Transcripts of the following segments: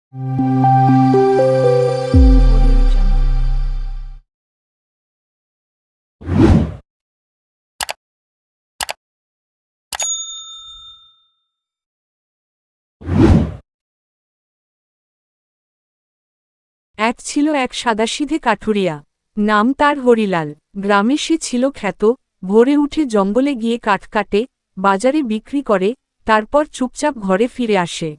এক ছিল এক সাদাসিধে কাঠুরিয়া, নাম তার হরিলাল। গ্রামে সে ছিল খ্যাত, ভোরে উঠে জঙ্গলে গিয়ে কাঠ কাটে, বাজারে বিক্রি করে, তারপর চুপচাপ ঘরে ফিরে আসে।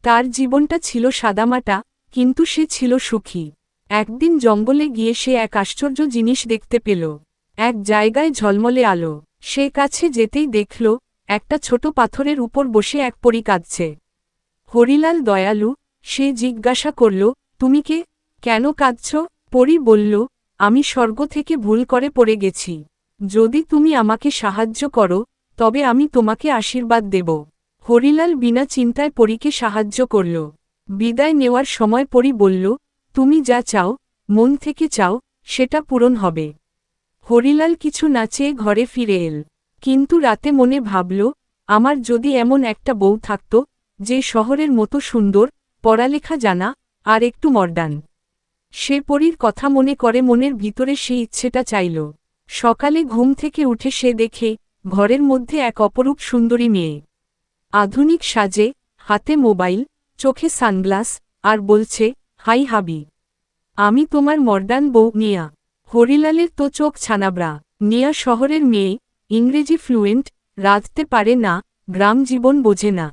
তার জীবনটা ছিল সাদামাটা, কিন্তু সে ছিল সুখী। একদিন জঙ্গলে গিয়ে সে এক আশ্চর্য জিনিস দেখতে পেল। এক জায়গায় ঝলমলে আলো। সে কাছে যেতেই দেখল, একটা ছোট পাথরের উপর বসে এক পরী কাঁদছে। হরিলাল দয়ালু, সে জিজ্ঞাসা করল, তুমি কে? কেন কাঁদছ? পরী বলল, আমি স্বর্গ থেকে ভুল করে পড়ে গেছি। যদি তুমি আমাকে সাহায্য করো, তবে আমি তোমাকে আশীর্বাদ দেব। হরিলাল বিনা চিন্তায় পরীকে সাহায্য করল। বিদায় নেওয়ার সময় পরী বলল, তুমি যা চাও, মন থেকে চাও, সেটা পূরণ হবে। হরিলাল কিছু না চেয়ে ঘরে ফিরে এল। কিন্তু রাতে মনে ভাবল, আমার যদি এমন একটা বউ থাকত, যে শহরের মতো সুন্দর, পড়ালেখা জানা, আর একটু মর্ডান। সে পরীর কথা মনে করে মনের ভিতরে সেই ইচ্ছেটা চাইল। সকালে ঘুম থেকে উঠে সে দেখে, ঘরের মধ্যে এক অপরূপ সুন্দরী মেয়ে। আধুনিক সাজে, হাতে মোবাইল, চোখে সানগ্লাস, আর বলছে, হাই হাবি, আমি তোমার মর্ডান বউ নিয়া। হরিলালের তো চোখ ছানাবড়া। নিয়া শহরের মেয়ে, ইংরেজি ফ্লুয়েন্ট, রাঁধতে পারে না, গ্রাম জীবন বোঝে না।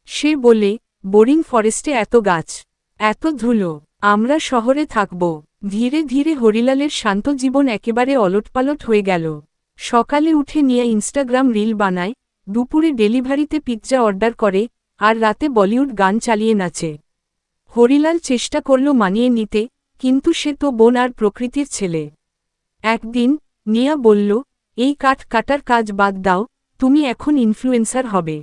সে বলে, বোরিং ফরেস্টে এত গাছ, এত ধুলো, আমরা শহরে থাকব। ধীরে ধীরে হরিলালের শান্ত জীবন একেবারে অলটপালট হয়ে গেল। সকালে উঠে নিয়ে ইনস্টাগ্রাম রিল বানায়, দুপুরে ডেলিভারিতে পিৎজা অর্ডার করে, আর রাতে বলিউড গান চালিয়ে নাচে। হরিলাল চেষ্টা করল মানিয়ে নিতে, কিন্তু সে তো বন আর প্রকৃতির ছেলে। একদিন নিয়া বলল, এই কাঠ কাটার কাজ বাদ দাও, তুমি এখন ইনফ্লুয়েন্সার হবে।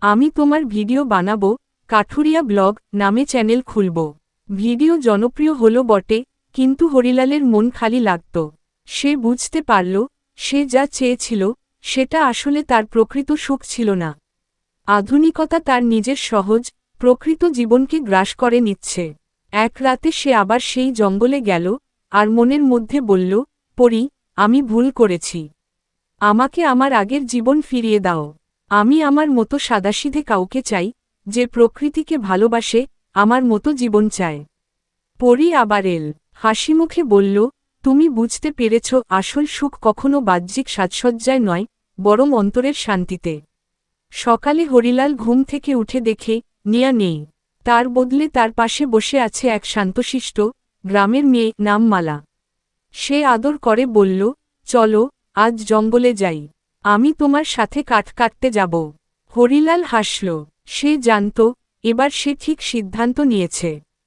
আমি তোমার ভিডিও বানাবো, কাঠুরিয়া ব্লগ নামে চ্যানেল খুলব। ভিডিও জনপ্রিয় হলো বটে, কিন্তু হরিলালের মন খালি লাগত। সে বুঝতে পারল, সে যা চেয়েছিল, সেটা আসলে তার প্রকৃত সুখ ছিল না। আধুনিকতা তার নিজের সহজ, প্রকৃত জীবনকে গ্রাস করে নিচ্ছে। এক রাতে সে আবার সেই জঙ্গলে গেল, আর মনের মধ্যে বলল, পরী, আমি ভুল করেছি। আমাকে আমার আগের জীবন ফিরিয়ে দাও। আমি আমার মতো সাদাসিধে কাউকে চাই, যে প্রকৃতিকে ভালোবাসে, আমার মতো জীবন চায়। পরী আবার এল, হাসিমুখে বলল, তুমি বুঝতে পেরেছ, আসল সুখ কখনো বাহ্যিক সাজসজ্জায় নয়, বরং অন্তরের শান্তিতে। সকালে হরিলাল ঘুম থেকে উঠে দেখে, নিয়া নেই। তার বদলে তার পাশে বসে আছে এক শান্তশিষ্ট, গ্রামের মেয়ে, নাম মালা। সে আদর করে বলল, চলো, আজ জঙ্গলে যাই। আমি তোমার সাথে কাঠ কাটতে যাব। হরিলাল হাসল। সে জানত, এবার সে ঠিক সিদ্ধান্ত নিয়েছে।